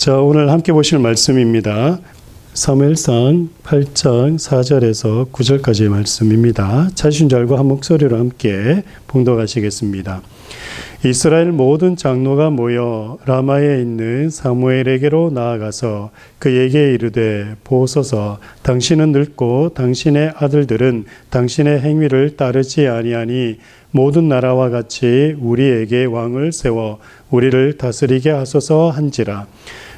자, 오늘 함께 보실 말씀입니다. 사무엘상 8장 4절에서 9절까지의 말씀입니다. 찾으신 줄 알고 한 목소리로 함께 봉독하시겠습니다. 이스라엘 모든 장로가 모여 라마에 있는 사무엘에게로 나아가서 그에게 이르되 보소서, 당신은 늙고 당신의 아들들은 당신의 행위를 따르지 아니하니 모든 나라와 같이 우리에게 왕을 세워 우리를 다스리게 하소서 한지라.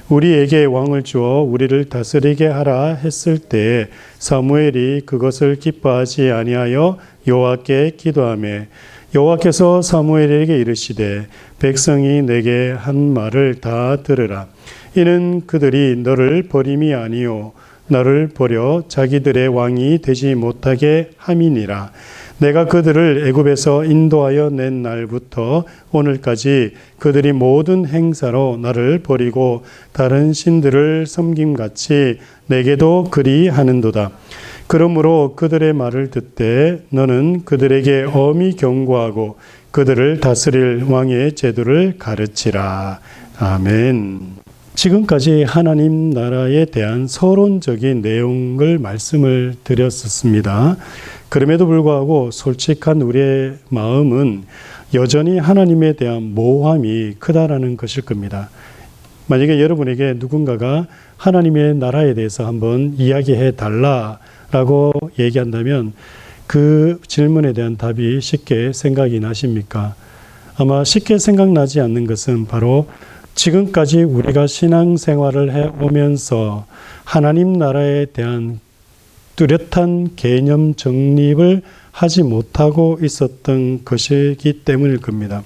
우리에게 왕을 주어 우리를 다스리게 하라 했을 때에 사무엘이 그것을 기뻐하지 아니하여 여호와께 기도하매 여호와께서 사무엘에게 이르시되 백성이 내게 한 말을 다 들으라. 이는 그들이 너를 버림이 아니요 나를 버려 자기들의 왕이 되지 못하게 함이니라. 내가 그들을 애굽에서 인도하여 낸 날부터 오늘까지 그들이 모든 행사로 나를 버리고 다른 신들을 섬김같이 내게도 그리하는도다. 그러므로 그들의 말을 듣되 너는 그들에게 엄히 경고하고 그들을 다스릴 왕의 제도를 가르치라. 아멘. 지금까지 하나님 나라에 대한 서론적인 내용을 말씀을 드렸었습니다. 그럼에도 불구하고 솔직한 우리의 마음은 여전히 하나님에 대한 모함이 크다라는 것일 겁니다. 만약에 여러분에게 누군가가 하나님의 나라에 대해서 한번 이야기해 달라라고 얘기한다면 그 질문에 대한 답이 쉽게 생각이 나십니까? 아마 쉽게 생각나지 않는 것은 바로 지금까지 우리가 신앙생활을 해오면서 하나님 나라에 대한 뚜렷한 개념 정립을 하지 못하고 있었던 것이기 때문일 겁니다.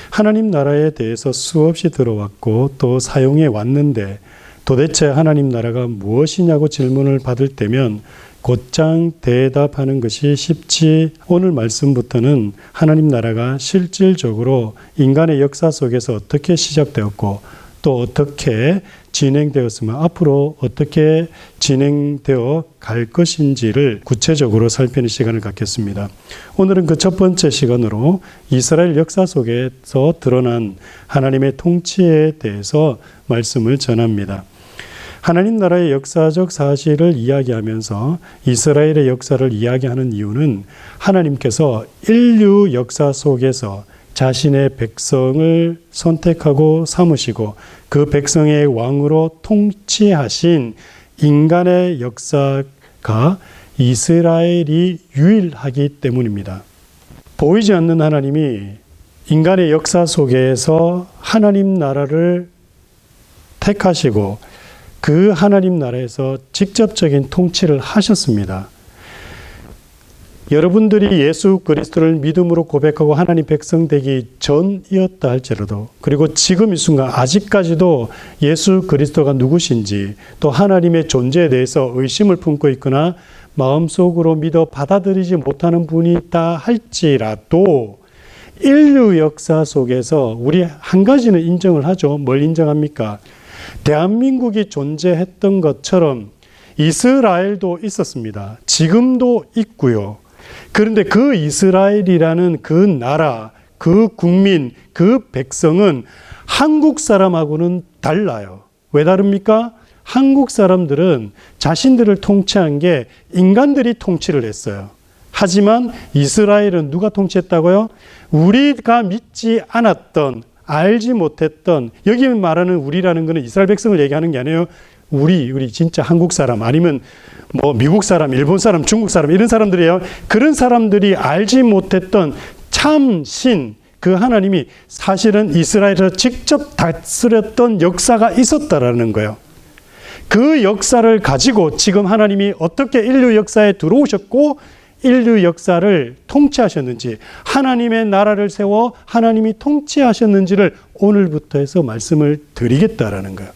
하나님 나라에 대해서 수없이 들어왔고 또 사용해 왔는데 도대체 하나님 나라가 무엇이냐고 질문을 받을 때면 곧장 대답하는 것이 쉽지, 오늘 말씀부터는 하나님 나라가 실질적으로 인간의 역사 속에서 어떻게 시작되었고 또 어떻게 진행되었으면 앞으로 어떻게 진행되어 갈 것인지를 구체적으로 살피는 시간을 갖겠습니다. 오늘은 그 첫 번째 시간으로 이스라엘 역사 속에서 드러난 하나님의 통치에 대해서 말씀을 전합니다. 하나님 나라의 역사적 사실을 이야기하면서 이스라엘의 역사를 이야기하는 이유는 하나님께서 인류 역사 속에서 자신의 백성을 선택하고 삼으시고 그 백성의 왕으로 통치하신 인간의 역사가 이스라엘이 유일하기 때문입니다. 보이지 않는 하나님이 인간의 역사 속에서 하나님 나라를 택하시고 그 하나님 나라에서 직접적인 통치를 하셨습니다. 여러분들이 예수 그리스도를 믿음으로 고백하고 하나님 백성 되기 전이었다 할지라도, 그리고 지금 이 순간 아직까지도 예수 그리스도가 누구신지 또 하나님의 존재에 대해서 의심을 품고 있거나 마음속으로 믿어 받아들이지 못하는 분이 있다 할지라도 인류 역사 속에서 우리 한 가지는 인정을 하죠. 뭘 인정합니까? 대한민국이 존재했던 것처럼 이스라엘도 있었습니다. 지금도 있고요. 그런데 그 이스라엘이라는 그 나라, 그 국민, 그 백성은 한국 사람하고는 달라요. 왜 다릅니까? 한국 사람들은 자신들을 통치한 게 인간들이 통치를 했어요. 하지만 이스라엘은 누가 통치했다고요? 우리가 믿지 않았던, 알지 못했던, 여기 말하는 우리라는 것은 이스라엘 백성을 얘기하는 게 아니에요. 우리 진짜 한국 사람, 아니면 뭐 미국 사람, 일본 사람, 중국 사람, 이런 사람들이에요. 그런 사람들이 알지 못했던 참신, 그 하나님이 사실은 이스라엘에서 직접 다스렸던 역사가 있었다라는 거예요. 그 역사를 가지고 지금 하나님이 어떻게 인류 역사에 들어오셨고 인류 역사를 통치하셨는지, 하나님의 나라를 세워 하나님이 통치하셨는지를 오늘부터 해서 말씀을 드리겠다라는 거예요.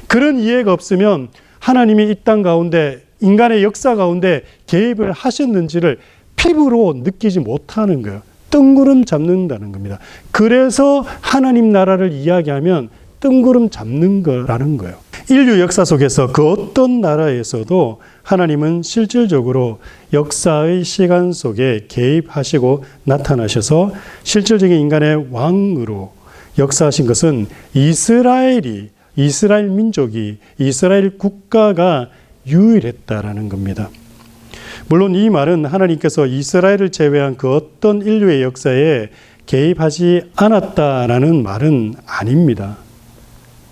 그런 이해가 없으면 하나님이 이 땅 가운데 인간의 역사 가운데 개입을 하셨는지를 피부로 느끼지 못하는 거예요. 뜬구름 잡는다는 겁니다. 그래서 하나님 나라를 이야기하면 뜬구름 잡는 거라는 거예요. 인류 역사 속에서 그 어떤 나라에서도 하나님은 실질적으로 역사의 시간 속에 개입하시고 나타나셔서 실질적인 인간의 왕으로 역사하신 것은 이스라엘이 이스라엘 민족이, 이스라엘 국가가 유일했다라는 겁니다. 물론 이 말은 하나님께서 이스라엘을 제외한 그 어떤 인류의 역사에 개입하지 않았다라는 말은 아닙니다.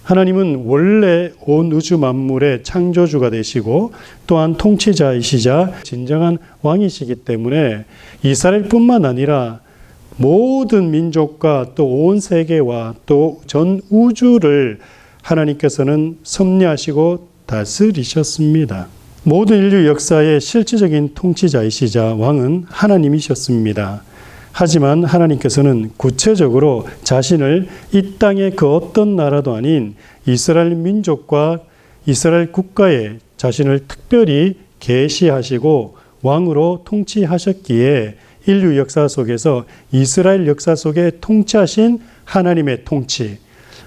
하나님은 원래 온 우주 만물의 창조주가 되시고 또한 통치자이시자 진정한 왕이시기 때문에 이스라엘뿐만 아니라 모든 민족과 또 온 세계와 또 전 우주를 하나님께서는 섭리하시고 다스리셨습니다. 모든 인류 역사의 실질적인 통치자이시자 왕은 하나님이셨습니다. 하지만 하나님께서는 구체적으로 자신을 이 땅의 그 어떤 나라도 아닌 이스라엘 민족과 이스라엘 국가에 자신을 특별히 계시하시고 왕으로 통치하셨기에 인류 역사 속에서 이스라엘 역사 속에 통치하신 하나님의 통치,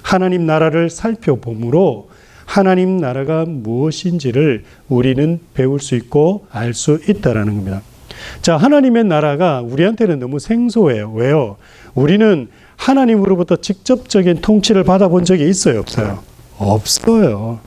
하나님 나라를 살펴보므로 하나님 나라가 무엇인지를 우리는 배울 수 있고 알 수 있다라는 겁니다. 자, 하나님의 나라가 우리한테는 너무 생소해요. 왜요? 우리는 하나님으로부터 직접적인 통치를 받아본 적이 있어요? 없어요? 없어요.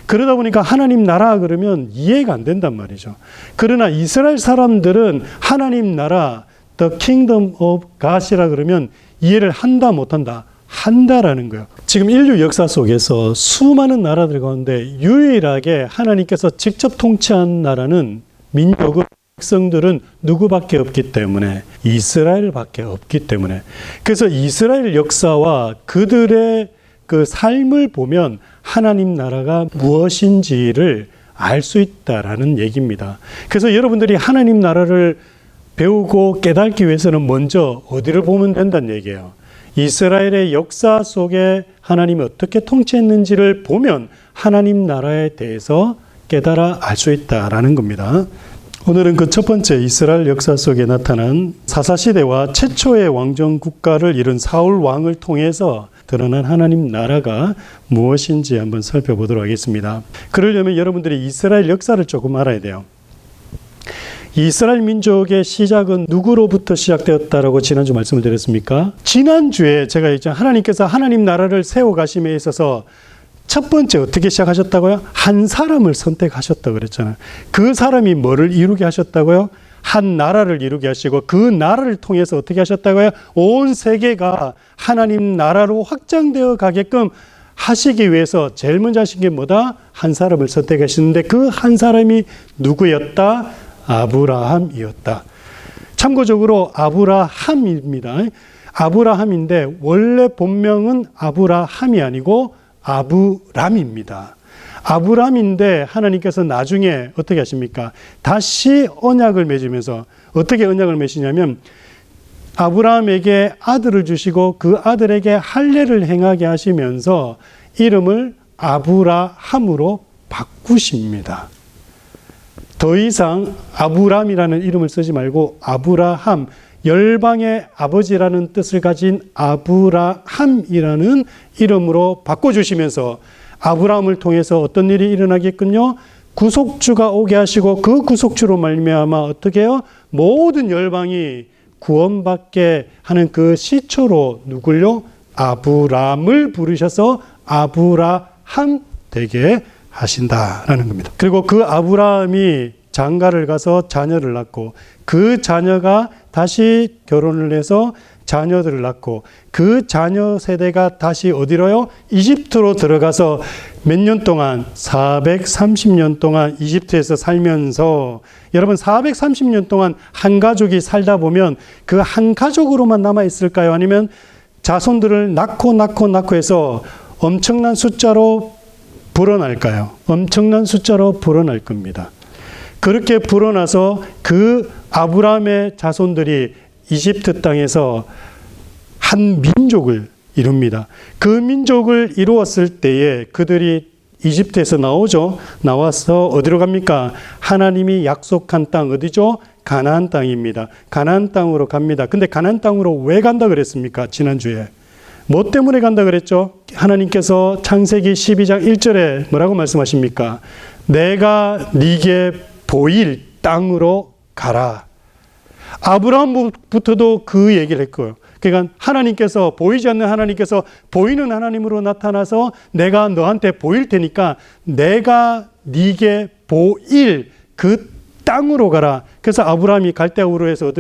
그러다 보니까 하나님 나라 그러면 이해가 안 된단 말이죠. 그러나 이스라엘 사람들은 하나님 나라, The Kingdom of God이라 그러면 이해를 한다 못한다? 한다라는 거예요. 지금 인류 역사 속에서 수많은 나라들 가운데 유일하게 하나님께서 직접 통치한 나라는 민족은 백성들은 누구밖에 없기 때문에 이스라엘밖에 없기 때문에 그래서 이스라엘 역사와 그들의 그 삶을 보면 하나님 나라가 무엇인지를 알 수 있다라는 얘기입니다. 그래서 여러분들이 하나님 나라를 배우고 깨닫기 위해서는 먼저 어디를 보면 된다는 얘기예요. 이스라엘의 역사 속에 하나님이 어떻게 통치했는지를 보면 하나님 나라에 대해서 깨달아 알 수 있다라는 겁니다. 오늘은 그 첫 번째 이스라엘 역사 속에 나타난 사사시대와 최초의 왕정 국가를 이룬 사울 왕을 통해서 드러난 하나님 나라가 무엇인지 한번 살펴보도록 하겠습니다. 그러려면 여러분들이 이스라엘 역사를 조금 알아야 돼요. 이스라엘 민족의 시작은 누구로부터 시작되었다라고 지난주 말씀을 드렸습니까? 지난주에 제가 이제 하나님께서 하나님 나라를 세워가심에 있어서 첫 번째 어떻게 시작하셨다고요? 한 사람을 선택하셨다고 그랬잖아요. 그 사람이 뭐를 이루게 하셨다고요? 한 나라를 이루게 하시고 그 나라를 통해서 어떻게 하셨다고요? 온 세계가 하나님 나라로 확장되어 가게끔 하시기 위해서 제일 먼저 하신 게 뭐다? 한 사람을 선택하시는데 그 한 사람이 누구였다? 아브라함이었다. 참고적으로 아브라함입니다. 아브라함인데 원래 본명은 아브라함이 아니고 아브람입니다. 아브람인데 하나님께서 나중에 어떻게 하십니까? 다시 언약을 맺으면서 어떻게 언약을 맺으냐면 아브라함에게 아들을 주시고 그 아들에게 할례를 행하게 하시면서 이름을 아브라함으로 바꾸십니다. 더 이상 아브람이라는 이름을 쓰지 말고 아브라함, 열방의 아버지라는 뜻을 가진 아브라함이라는 이름으로 바꿔주시면서 아브라함을 통해서 어떤 일이 일어나겠군요. 구속주가 오게 하시고 그 구속주로 말미암아 어떻게 해요? 모든 열방이 구원받게 하는 그 시초로 누굴요? 아브람을 부르셔서 아브라함 되게 하신다라는 겁니다. 그리고 그 아브라함이 장가를 가서 자녀를 낳고 그 자녀가 다시 결혼을 해서 자녀들을 낳고 그 자녀 세대가 다시 어디로요? 이집트로 들어가서 몇 년 동안 430년 동안 이집트에서 살면서 여러분 430년 동안 한 가족이 살다 보면 그 한 가족으로만 남아 있을까요? 아니면 자손들을 낳고 해서 엄청난 숫자로 불어날까요? 엄청난 숫자로 불어날 겁니다. 그렇게 불어나서 그 아브라함의 자손들이 이집트 땅에서 한 민족을 이룹니다. 그 민족을 이루었을 때에 그들이 이집트에서 나오죠. 나와서 어디로 갑니까? 하나님이 약속한 땅 어디죠? 가나안 땅입니다. 가나안 땅으로 갑니다. 근데 가나안 땅으로 왜 간다 그랬습니까? 지난주에. 뭐 때문에 간다 그랬죠? 하나님께서 창세기 12장 1절에 뭐라고 말씀하십니까? 내가 네게 보일 땅으로 가라. 아브라함부터도 그 얘기를 했고요. 그러니까 하나님께서, 보이지 않는 하나님께서 보이는 하나님으로 나타나서 내가 너한테 보일 테니까 내가 네게 보일 그 땅으로 가라. 그래서 아브라함이 갈대아우르 에서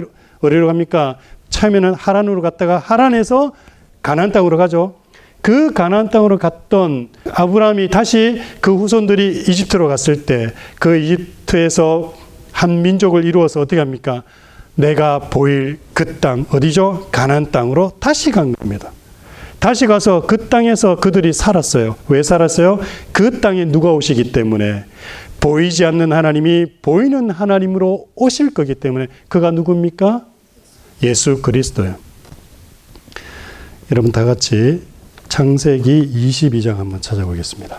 어디로 갑니까? 처음에는 하란으로 갔다가 하란에서 가나안 땅으로 가죠. 그 가나안 땅으로 갔던 아브라함이 다시 그 후손들이 이집트로 갔을 때 그 이집트에서 한 민족을 이루어서 어떻게 합니까? 내가 보일 그 땅, 어디죠? 가나안 땅으로 다시 간 겁니다. 다시 가서 그 땅에서 그들이 살았어요. 왜 살았어요? 그 땅에 누가 오시기 때문에, 보이지 않는 하나님이 보이는 하나님으로 오실 거기 때문에. 그가 누굽니까? 예수 그리스도예요. 여러분 다 같이 창세기 22장 한번 찾아보겠습니다.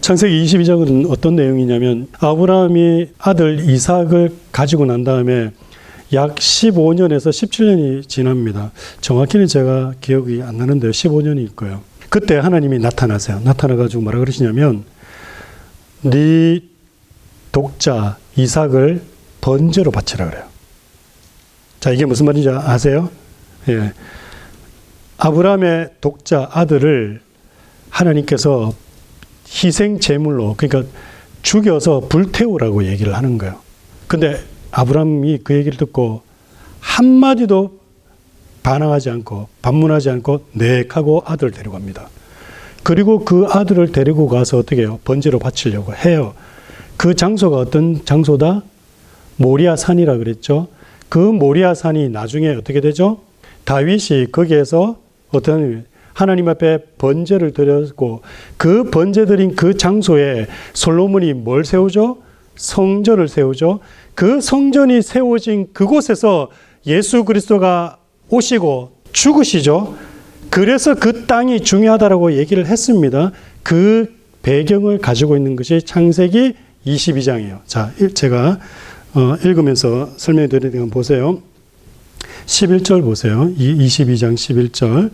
창세기 22장은 어떤 내용이냐면, 아브라함이 아들 이삭을 가지고 난 다음에 약 15년에서 17년이 지납니다. 정확히는 제가 기억이 안 나는데요. 15년일 거예요. 그때 하나님이 나타나세요. 나타나가지고 뭐라 그러시냐면, 네 독자 이삭을 번제로 바치라 그래요. 자, 이게 무슨 말인지 아세요? 예. 아브라함의 독자 아들을 하나님께서 희생 제물로, 그러니까 죽여서 불태우라고 얘기를 하는 거예요. 근데 아브라함이 그 얘기를 듣고 한마디도 반항하지 않고 반문하지 않고 네 하고 아들을 데려갑니다. 그리고 그 아들을 데리고 가서 어떻게 해요? 번제로 바치려고 해요. 그 장소가 어떤 장소다? 모리아 산이라 그랬죠. 그 모리아 산이 나중에 어떻게 되죠? 다윗이 거기에서 어떤 하나님 앞에 번제를 드렸고, 그 번제 드린 그 장소에 솔로몬이 뭘 세우죠? 성전을 세우죠. 그 성전이 세워진 그곳에서 예수 그리스도가 오시고 죽으시죠. 그래서 그 땅이 중요하다라고 얘기를 했습니다. 그 배경을 가지고 있는 것이 창세기 22장이에요. 자, 제가 읽으면서 설명해 드리는 건 보세요. 11절 보세요. 22장 11절.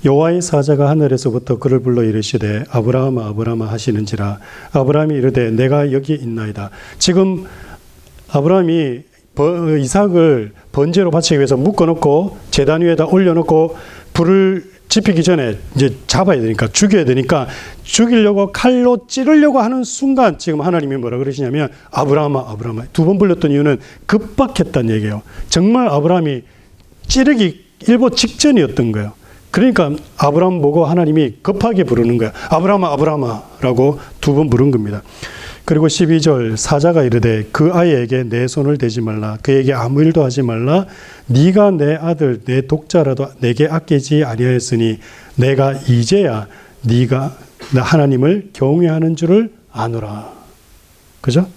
여호와의 사자가 하늘에서부터 그를 불러 이르시되 아브라함아 아브라함아 하시는지라. 아브라함이 이르되 내가 여기 있나이다. 지금 아브라함이 이삭을 번제로 바치기 위해서 묶어놓고 제단 위에다 올려놓고 불을 지피기 전에 이제 잡아야 되니까, 죽여야 되니까, 죽이려고 칼로 찌르려고 하는 순간 지금 하나님이 뭐라 그러시냐면 아브라함아 아브라함아. 두 번 불렀던 이유는 급박했다는 얘기예요. 정말 아브라함이 찌르기 일보 직전이었던 거예요. 그러니까 아브라함 보고 하나님이 급하게 부르는 거예요. 아브라함아 아브라함아 라고 두 번 부른 겁니다. 그리고 12절, 사자가 이르되 그 아이에게 내 손을 대지 말라. 그에게 아무 일도 하지 말라. 네가 내 아들 내 독자라도 내게 아끼지 아니하였으니 내가 이제야 네가 하나님을 경외하는 줄을 아노라. 그죠?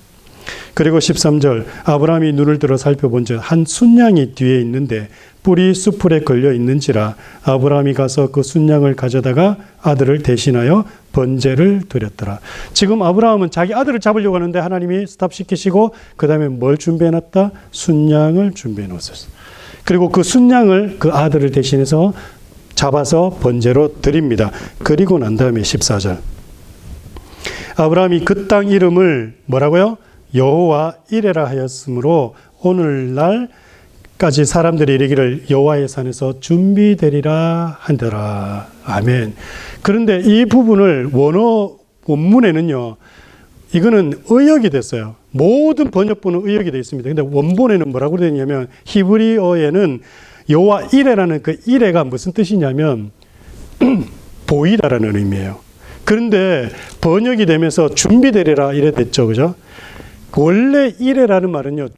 그리고 13절, 아브라함이 눈을 들어 살펴본즉 한 순양이 뒤에 있는데 뿔이 수풀에 걸려 있는지라. 아브라함이 가서 그 순양을 가져다가 아들을 대신하여 번제를 드렸더라. 지금 아브라함은 자기 아들을 잡으려고 하는데 하나님이 스탑시키시고 그 다음에 뭘 준비해놨다? 순양을 준비해놓았어요. 그리고 그 순양을 그 아들을 대신해서 잡아서 번제로 드립니다. 그리고 난 다음에 14절, 아브라함이 그 땅 이름을 뭐라고요? 여호와 이레라 하였으므로 오늘날까지 사람들이 이르기를 여호와의 산에서 준비되리라 한더라. 아멘. 그런데 이 부분을 원문에는요, 이거는 의역이 됐어요. 모든 번역본은 의역이 되어 있습니다. 근데 원본에는 뭐라고 되어 있냐면, 히브리어에는 여호와 이레라는 그 이레가 무슨 뜻이냐면 보이다라는 의미예요. 그런데 번역이 되면서 준비되리라 이래 됐죠. 그죠? 원래 이레라는 말은요,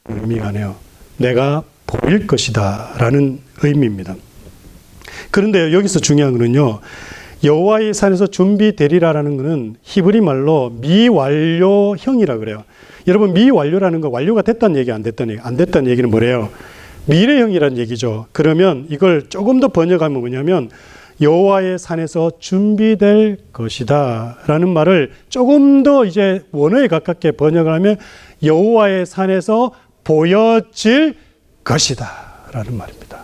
의미가 아니에요. 내가 보일 것이다 라는 의미입니다. 그런데 여기서 중요한 거는요, 여호와의 산에서 준비되리라라는 것은 히브리 말로 미완료형이라 그래요. 여러분, 미완료라는 거 완료가 됐다는 얘기, 안 됐다는 얘기는 뭐래요? 미래형이라는 얘기죠. 그러면 이걸 조금 더 번역하면 뭐냐면 여호와의 산에서 준비될 것이다 라는 말을 조금 더 이제 원어에 가깝게 번역을 하면 여호와의 산에서 보여질 것이다 라는 말입니다.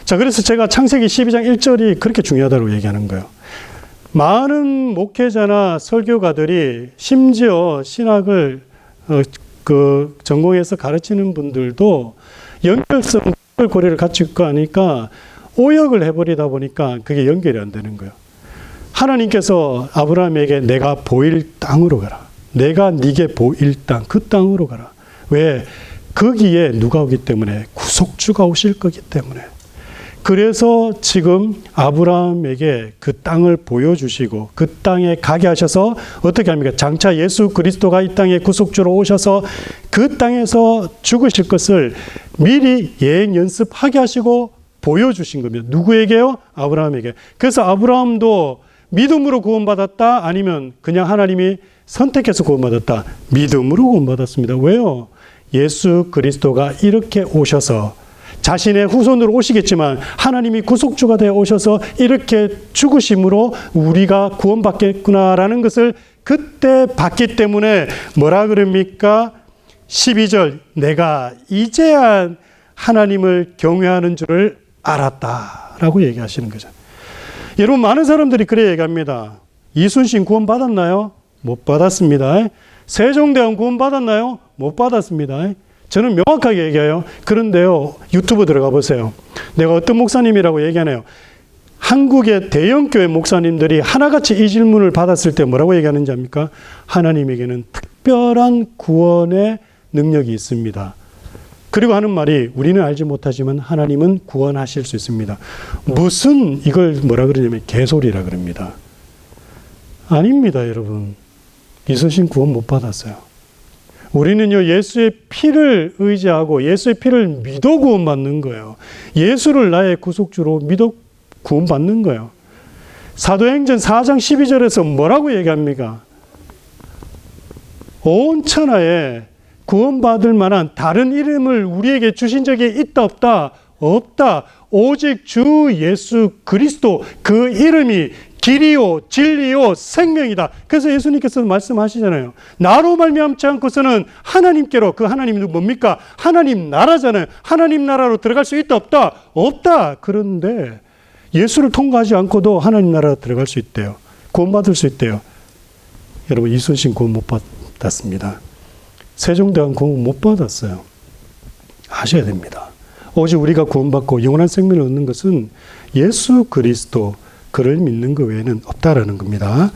자, 그래서 제가 창세기 12장 1절이 그렇게 중요하다고 얘기하는 거예요. 많은 목회자나 설교가들이, 심지어 신학을 전공해서 가르치는 분들도 연결성 고리를 같이 거 하니까 오역을 해버리다 보니까 그게 연결이 안 되는 거예요. 하나님께서 아브라함에게 내가 보일 땅으로 가라. 내가 네게 보일 땅, 그 땅으로 가라. 왜? 거기에 누가 오기 때문에? 구속주가 오실 거기 때문에. 그래서 지금 아브라함에게 그 땅을 보여주시고 그 땅에 가게 하셔서 어떻게 합니까? 장차 예수 그리스도가 이 땅에 구속주로 오셔서 그 땅에서 죽으실 것을 미리 예행 연습하게 하시고 보여주신 겁니다. 누구에게요? 아브라함에게. 그래서 아브라함도 믿음으로 구원받았다? 아니면 그냥 하나님이 선택해서 구원받았다? 믿음으로 구원받았습니다. 왜요? 예수 그리스도가 이렇게 오셔서 자신의 후손으로 오시겠지만 하나님이 구속주가 되어 오셔서 이렇게 죽으심으로 우리가 구원받겠구나라는 것을 그때 봤기 때문에 뭐라 그럽니까? 12절 내가 이제야 하나님을 경외하는 줄을 알았다라고 얘기하시는 거죠. 여러분 많은 사람들이 그래 얘기합니다. 이순신 구원받았나요? 못 받았습니다. 세종대왕 구원받았나요? 못 받았습니다. 저는 명확하게 얘기해요. 그런데요, 유튜브 들어가 보세요. 내가 어떤 목사님이라고 얘기하네요. 한국의 대형교회 목사님들이 하나같이 이 질문을 받았을 때 뭐라고 얘기하는지 압니까? 하나님에게는 특별한 구원의 능력이 있습니다. 그리고 하는 말이 우리는 알지 못하지만 하나님은 구원하실 수 있습니다. 무슨 이걸 뭐라 그러냐면 개소리라 그럽니다. 아닙니다, 여러분. 이순신 구원 못 받았어요. 우리는요, 예수의 피를 의지하고 예수의 피를 믿어 구원받는 거예요. 예수를 나의 구속주로 믿어 구원받는 거예요. 사도행전 4장 12절에서 뭐라고 얘기합니까? 온 천하에 구원받을 만한 다른 이름을 우리에게 주신 적이 있다 없다? 없다. 오직 주 예수 그리스도 그 이름이 길이요 진리요 생명이다. 그래서 예수님께서 말씀하시잖아요. 나로 말미암지 않고서는 하나님께로, 그 하나님이 뭡니까? 하나님 나라잖아요. 하나님 나라로 들어갈 수 있다 없다? 없다. 그런데 예수를 통과하지 않고도 하나님 나라로 들어갈 수 있대요. 구원받을 수 있대요. 여러분 이순신 구원 못 받았습니다. 세종대왕 구원 못 받았어요. 아셔야 됩니다. 오직 우리가 구원받고 영원한 생명을 얻는 것은 예수 그리스도 그를 믿는 것 외에는 없다라는 겁니다.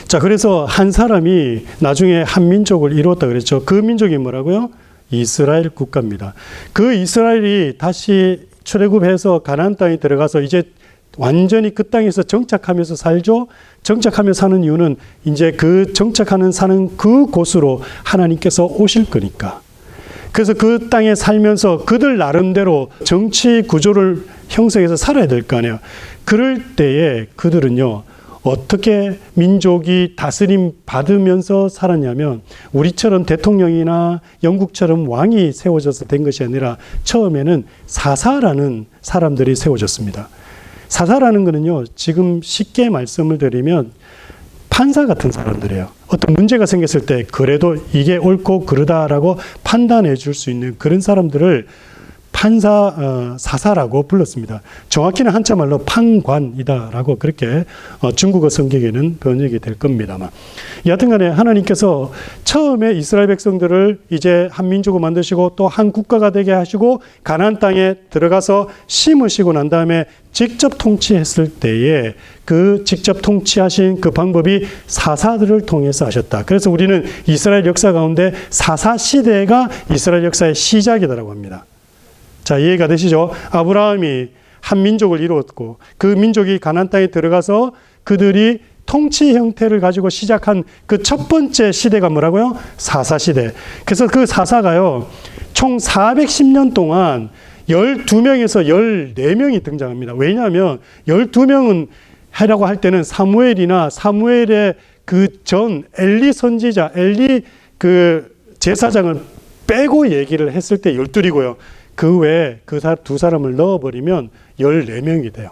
자, 그래서 한 사람이 나중에 한 민족을 이루었다 그랬죠. 그 민족이 뭐라고요? 이스라엘 국가입니다. 그 이스라엘이 다시 출애굽해서 가나안 땅에 들어가서 이제 완전히 그 땅에서 정착하면서 살죠. 정착하면서 사는 이유는 이제 그 정착하는 사는 그 곳으로 하나님께서 오실 거니까. 그래서 그 땅에 살면서 그들 나름대로 정치 구조를 형성해서 살아야 될 거 아니에요. 그럴 때에 그들은요, 어떻게 민족이 다스림 받으면서 살았냐면 우리처럼 대통령이나 영국처럼 왕이 세워져서 된 것이 아니라 처음에는 사사라는 사람들이 세워졌습니다. 사사라는 거는요, 지금 쉽게 말씀을 드리면 판사 같은 사람들이에요. 어떤 문제가 생겼을 때 그래도 이게 옳고 그르다라고 판단해 줄 수 있는 그런 사람들을 사사라고 불렀습니다. 정확히는 한자말로 판관이다라고 그렇게 중국어 성경에는 번역이 될 겁니다만. 여하튼간에 하나님께서 처음에 이스라엘 백성들을 이제 한 민족을 만드시고 또 한 국가가 되게 하시고 가나안 땅에 들어가서 심으시고 난 다음에 직접 통치했을 때에 그 직접 통치하신 그 방법이 사사들을 통해서 하셨다. 그래서 우리는 이스라엘 역사 가운데 사사 시대가 이스라엘 역사의 시작이다라고 합니다. 자, 이해가 되시죠? 아브라함이 한 민족을 이루었고 그 민족이 가나안 땅에 들어가서 그들이 통치 형태를 가지고 시작한 그 첫 번째 시대가 뭐라고요? 사사 시대. 그래서 그 사사가요, 총 410년 동안 12명에서 14명이 등장합니다. 왜냐하면 12명은 하라고 할 때는 사무엘이나 사무엘의 그 전 엘리 선지자, 엘리 그 제사장을 빼고 얘기를 했을 때 12이고요. 그 외에 그 두 사람을 넣어버리면 14명이 돼요.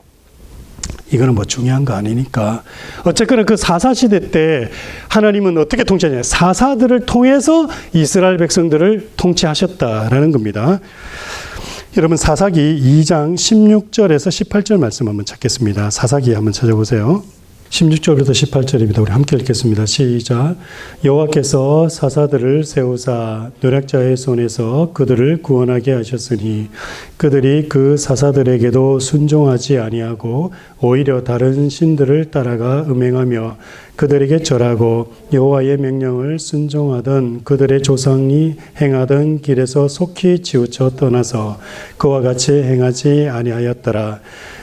이거는 뭐 중요한 거 아니니까. 어쨌거나 그 사사시대 때 하나님은 어떻게 통치하냐. 사사들을 통해서 이스라엘 백성들을 통치하셨다라는 겁니다. 여러분 사사기 2장 16절에서 18절 말씀 한번 찾겠습니다. 사사기 한번 찾아보세요. 16절부터 18절입니다. 우리 함께 읽겠습니다. 시작. 여호와께서 사사들을 세우사 노략자의 손에서 그들을 구원하게 하셨으니 그들이 그 사사들에게도 순종하지 아니하고 오히려 다른 신들을 따라가 음행하며 그들에게 절하고 여호와의 명령을 순종하던 그들의 조상이 행하던 길에서 속히 치우쳐 떠나서 그와 같이 행하지 아니하였더라.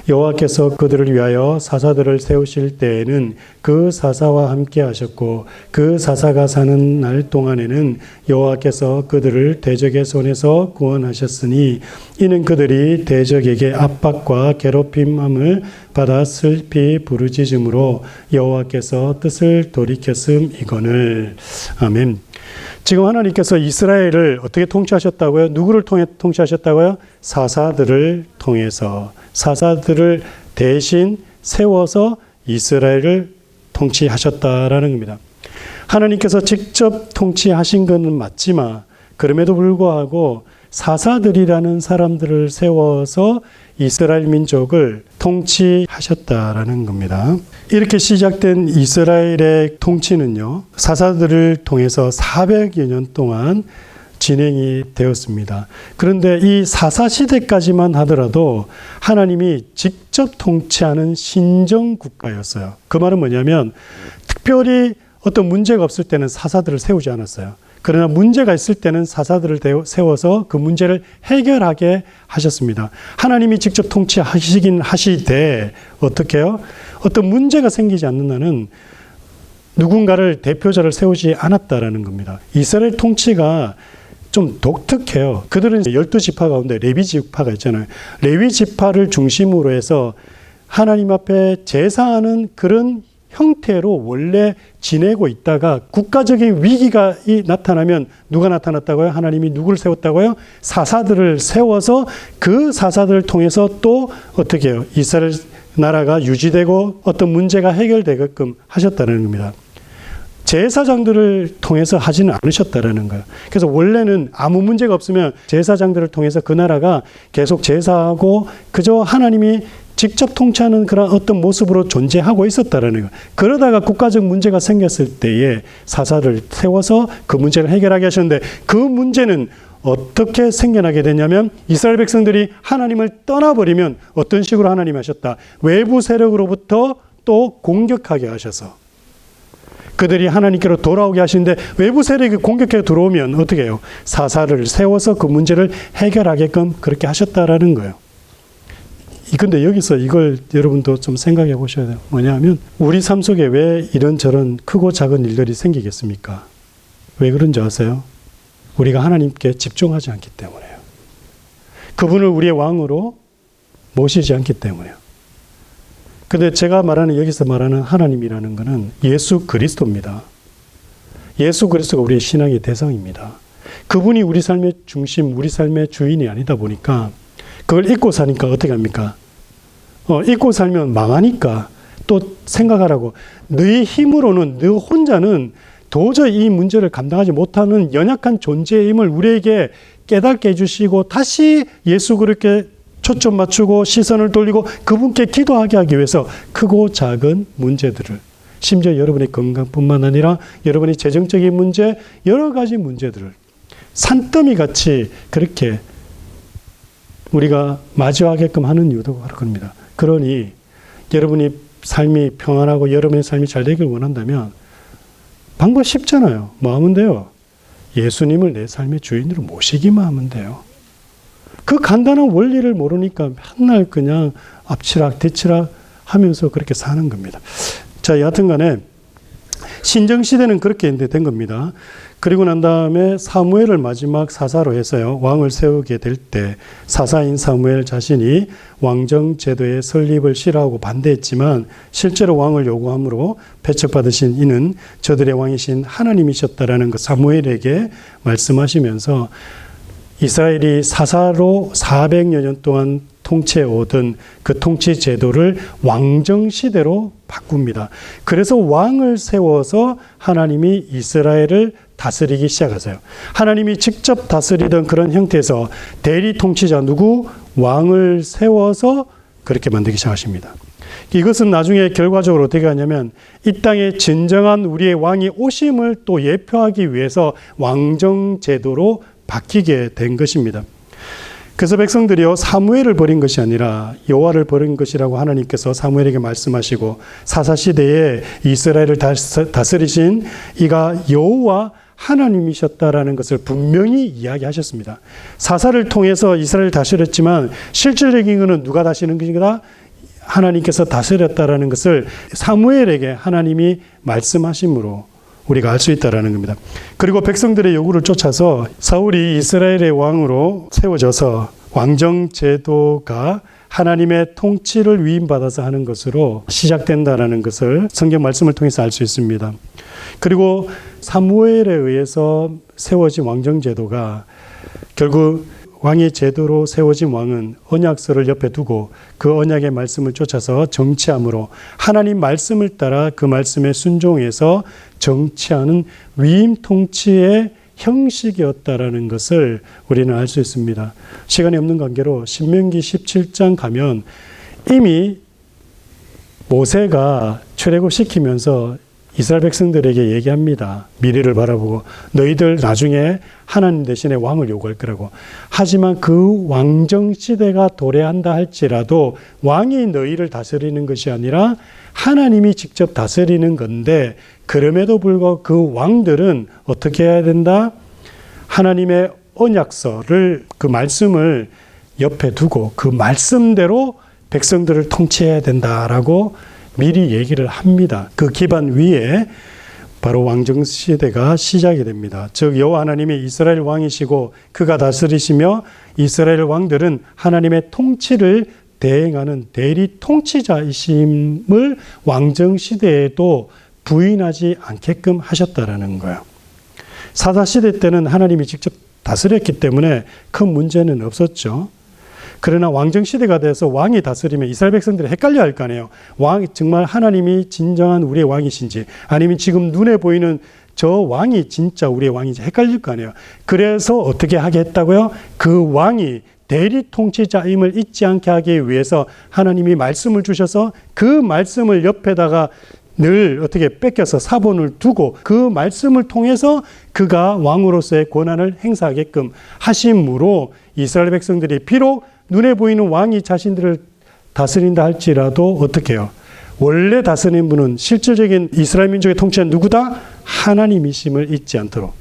여호와께서 그들을 위하여 사사들을 세우실 때에는 그 사사와 함께 하셨고 그 사사가 사는 날 동안에는 여호와께서 그들을 대적의 손에서 구원하셨으니 이는 그들이 대적에게 압박과 괴롭힘함을 받아 슬피 부르짖음으로 여호와께서 뜻을 돌이켰음이거늘. 아멘. 지금 하나님께서 이스라엘을 어떻게 통치하셨다고요? 누구를 통해 통치하셨다고요? 사사들을 통해서, 사사들을 대신 세워서 이스라엘을 통치하셨다라는 겁니다. 하나님께서 직접 통치하신 것은 맞지만 그럼에도 불구하고 사사들이라는 사람들을 세워서 이스라엘 민족을 통치하셨다라는 겁니다. 이렇게 시작된 이스라엘의 통치는요, 사사들을 통해서 400여 년 동안 진행이 되었습니다. 그런데 이 사사 시대까지만 하더라도 하나님이 직접 통치하는 신정 국가였어요. 그 말은 뭐냐면 특별히 어떤 문제가 없을 때는 사사들을 세우지 않았어요. 그러나 문제가 있을 때는 사사들을 세워서 그 문제를 해결하게 하셨습니다. 하나님이 직접 통치하시긴 하시되 어떻게 해요? 어떤 문제가 생기지 않는 한은 누군가를 대표자를 세우지 않았다라는 겁니다. 이스라엘 통치가 좀 독특해요. 그들은 12지파 가운데 레위 지파가 있잖아요. 레위 지파를 중심으로 해서 하나님 앞에 제사하는 그런 형태로 원래 지내고 있다가 국가적인 위기가 나타나면 누가 나타났다고요? 하나님이 누구를 세웠다고요? 사사들을 세워서 그 사사들을 통해서 또 어떻게 해요? 이스라엘 나라가 유지되고 어떤 문제가 해결되게끔 하셨다는 겁니다. 제사장들을 통해서 하지는 않으셨다라는 거예요. 그래서 원래는 아무 문제가 없으면 제사장들을 통해서 그 나라가 계속 제사하고 그저 하나님이 직접 통치하는 그런 어떤 모습으로 존재하고 있었다라는 거예요. 그러다가 국가적 문제가 생겼을 때에 사사를 세워서 그 문제를 해결하게 하셨는데 그 문제는 어떻게 생겨나게 되냐면 이스라엘 백성들이 하나님을 떠나버리면 어떤 식으로 하나님이 하셨다. 외부 세력으로부터 또 공격하게 하셔서 그들이 하나님께로 돌아오게 하시는데 외부 세력이 공격해 들어오면 어떻게 해요? 사사를 세워서 그 문제를 해결하게끔 그렇게 하셨다라는 거예요. 근데 여기서 이걸 여러분도 좀 생각해 보셔야 돼요. 뭐냐면 우리 삶 속에 왜 이런저런 크고 작은 일들이 생기겠습니까? 왜 그런지 아세요? 우리가 하나님께 집중하지 않기 때문에요. 그분을 우리의 왕으로 모시지 않기 때문에요. 근데 제가 말하는 여기서 말하는 하나님이라는 것은 예수 그리스도입니다. 예수 그리스도가 우리의 신앙의 대상입니다. 그분이 우리 삶의 중심, 우리 삶의 주인이 아니다 보니까 그걸 잊고 사니까 어떻게 합니까? 잊고 살면 망하니까 또 생각하라고. 너의 힘으로는, 너 혼자는 도저히 이 문제를 감당하지 못하는 연약한 존재임을 우리에게 깨닫게 해주시고 다시 예수 그렇게 초점 맞추고 시선을 돌리고 그분께 기도하게 하기 위해서 크고 작은 문제들을, 심지어 여러분의 건강뿐만 아니라 여러분의 재정적인 문제, 여러 가지 문제들을 산더미 같이 그렇게 우리가 마주하게끔 하는 이유도 바로 그겁니다. 그러니 여러분이 삶이 평안하고 여러분의 삶이 잘 되길 원한다면 방법 쉽잖아요. 뭐 하면 돼요? 예수님을 내 삶의 주인으로 모시기만 하면 돼요. 그 간단한 원리를 모르니까 맨날 그냥 앞치락 뒤치락 하면서 그렇게 사는 겁니다. 자, 여하튼 간에 신정시대는 그렇게 된 겁니다. 그리고 난 다음에 사무엘을 마지막 사사로 해서요, 왕을 세우게 될 때 사사인 사무엘 자신이 왕정 제도의 설립을 싫어하고 반대했지만 실제로 왕을 요구함으로 배척받으신 이는 저들의 왕이신 하나님이셨다라는 것 사무엘에게 말씀하시면서 이스라엘이 사사로 400여 년 동안 통치해오던 그 통치 제도를 왕정시대로 바꿉니다. 그래서 왕을 세워서 하나님이 이스라엘을 다스리기 시작하세요. 하나님이 직접 다스리던 그런 형태에서 대리 통치자 누구? 왕을 세워서 그렇게 만들기 시작하십니다. 이것은 나중에 결과적으로 어떻게 하냐면 이 땅에 진정한 우리의 왕이 오심을 또 예표하기 위해서 왕정제도로 바뀌게 된 것입니다. 그래서 백성들이요 사무엘을 버린 것이 아니라 여호와를 버린 것이라고 하나님께서 사무엘에게 말씀하시고 사사시대에 이스라엘을 다스리신 이가 여호와 하나님이셨다라는 것을 분명히 이야기하셨습니다. 사사를 통해서 이스라엘을 다스렸지만 실질적인 것은 누가 다스리는 것인가? 하나님께서 다스렸다라는 것을 사무엘에게 하나님이 말씀하심으로 우리가 알 수 있다라는 겁니다. 그리고 백성들의 요구를 쫓아서 사울이 이스라엘의 왕으로 세워져서 왕정 제도가 하나님의 통치를 위임받아서 하는 것으로 시작된다라는 것을 성경 말씀을 통해서 알 수 있습니다. 그리고 사무엘에 의해서 세워진 왕정 제도가 결국 왕의 제도로 세워진 왕은 언약서를 옆에 두고 그 언약의 말씀을 쫓아서 정치함으로 하나님 말씀을 따라 그 말씀에 순종해서 정치하는 위임 통치의 형식이었다라는 것을 우리는 알 수 있습니다. 시간이 없는 관계로 신명기 17장 가면 이미 모세가 출애굽시키면서 이스라엘 백성들에게 얘기합니다. 미래를 바라보고 너희들 나중에 하나님 대신에 왕을 요구할 거라고. 하지만 그 왕정 시대가 도래한다 할지라도 왕이 너희를 다스리는 것이 아니라 하나님이 직접 다스리는 건데 그럼에도 불구하고 그 왕들은 어떻게 해야 된다? 하나님의 언약서를 그 말씀을 옆에 두고 그 말씀대로 백성들을 통치해야 된다라고 미리 얘기를 합니다. 그 기반 위에 바로 왕정시대가 시작이 됩니다. 즉 여호와 하나님이 이스라엘 왕이시고 그가 다스리시며 이스라엘 왕들은 하나님의 통치를 대행하는 대리 통치자이심을 왕정시대에도 부인하지 않게끔 하셨다라는 거예요. 사사시대 때는 하나님이 직접 다스렸기 때문에 큰 문제는 없었죠. 그러나 왕정시대가 돼서 왕이 다스리면 이스라엘 백성들이 헷갈려 할 거 아니에요. 정말 하나님이 진정한 우리의 왕이신지 아니면 지금 눈에 보이는 저 왕이 진짜 우리의 왕인지 헷갈릴 거 아니에요. 그래서 어떻게 하게 했다고요? 그 왕이 대리 통치자임을 잊지 않게 하기 위해서 하나님이 말씀을 주셔서 그 말씀을 옆에다가 늘 어떻게 뺏겨서 사본을 두고 그 말씀을 통해서 그가 왕으로서의 권한을 행사하게끔 하심으로 이스라엘 백성들이 비록 눈에 보이는 왕이 자신들을 다스린다 할지라도 어떻게 해요? 원래 다스리는 분은 실질적인 이스라엘 민족의 통치는 누구다? 하나님이심을 잊지 않도록.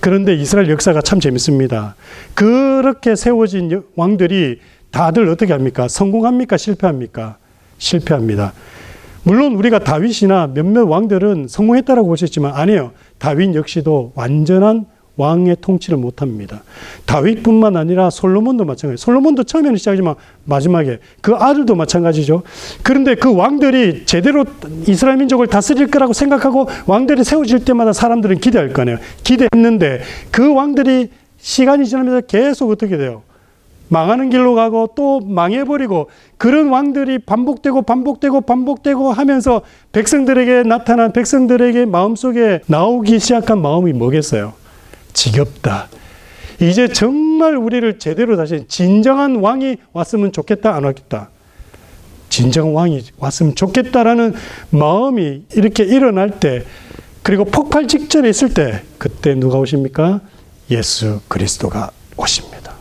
그런데 이스라엘 역사가 참 재밌습니다. 그렇게 세워진 왕들이 다들 어떻게 합니까? 성공합니까? 실패합니까? 실패합니다. 물론 우리가 다윗이나 몇몇 왕들은 성공했다라고 볼 수 있지만 아니에요. 다윗 역시도 완전한 왕의 통치를 못합니다. 다윗뿐만 아니라 솔로몬도 마찬가지예요. 솔로몬도 처음에는 시작이지만 마지막에 그 아들도 마찬가지죠. 그런데 그 왕들이 제대로 이스라엘 민족을 다스릴 거라고 생각하고 왕들이 세워질 때마다 사람들은 기대할 거 아니에요. 기대했는데 그 왕들이 시간이 지나면서 계속 어떻게 돼요? 망하는 길로 가고 또 망해버리고 그런 왕들이 반복되고 하면서 백성들에게 나타난 백성들에게 마음속에 나오기 시작한 마음이 뭐겠어요? 지겹다. 이제 정말 우리를 제대로 다시 진정한 왕이 왔으면 좋겠다, 안 왔겠다? 진정한 왕이 왔으면 좋겠다라는 마음이 이렇게 일어날 때 그리고 폭발 직전에 있을 때 그때 누가 오십니까? 예수 그리스도가 오십니다.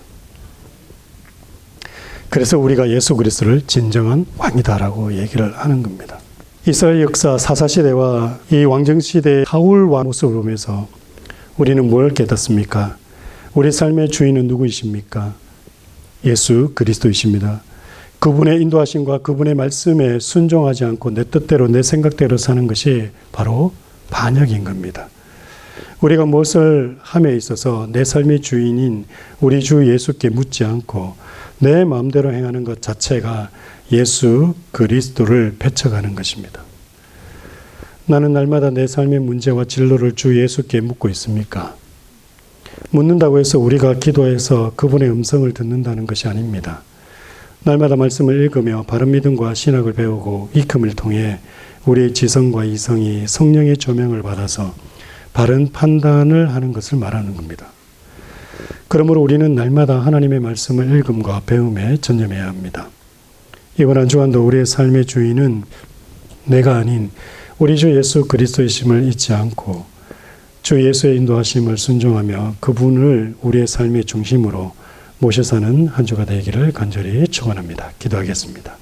그래서 우리가 예수 그리스도를 진정한 왕이다라고 얘기를 하는 겁니다. 이스라엘 역사 사사시대와 이 왕정시대의 사울 왕 모습을 보면서 우리는 뭘 깨닫습니까? 우리 삶의 주인은 누구이십니까? 예수 그리스도이십니다. 그분의 인도하심과 그분의 말씀에 순종하지 않고 내 뜻대로 내 생각대로 사는 것이 바로 반역인 겁니다. 우리가 무엇을 함에 있어서 내 삶의 주인인 우리 주 예수께 묻지 않고 내 마음대로 행하는 것 자체가 예수 그리스도를 배척하는 것입니다. 나는 날마다 내 삶의 문제와 진로를 주 예수께 묻고 있습니까? 묻는다고 해서 우리가 기도해서 그분의 음성을 듣는다는 것이 아닙니다. 날마다 말씀을 읽으며 바른 믿음과 신학을 배우고 익힘을 통해 우리의 지성과 이성이 성령의 조명을 받아서 바른 판단을 하는 것을 말하는 겁니다. 그러므로 우리는 날마다 하나님의 말씀을 읽음과 배움에 전념해야 합니다. 이번 한 주간도 우리의 삶의 주인은 내가 아닌 우리 주 예수 그리스도이심을 잊지 않고 주 예수의 인도하심을 순종하며 그분을 우리의 삶의 중심으로 모셔 사는 한 주가 되기를 간절히 축원합니다. 기도하겠습니다.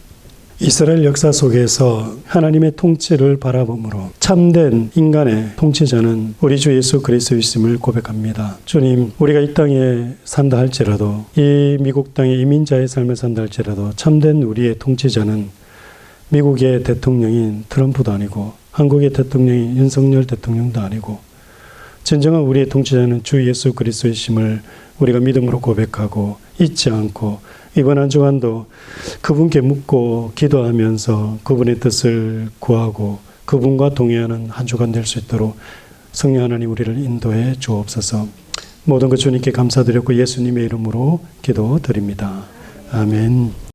이스라엘 역사 속에서 하나님의 통치를 바라봄으로 참된 인간의 통치자는 우리 주 예수 그리스도이심을 고백합니다. 주님, 우리가 이 땅에 산다 할지라도, 이 미국 땅에 이민자의 삶을 산다 할지라도 참된 우리의 통치자는 미국의 대통령인 트럼프도 아니고 한국의 대통령인 윤석열 대통령도 아니고 진정한 우리의 통치자는 주 예수 그리스도이심을 우리가 믿음으로 고백하고 잊지 않고 이번 한 주간도 그분께 묻고 기도하면서 그분의 뜻을 구하고 그분과 동행하는 한 주간 될 수 있도록 성령 하나님 우리를 인도해 주옵소서. 모든 것 주님께 감사드렸고 예수님의 이름으로 기도드립니다. 아멘.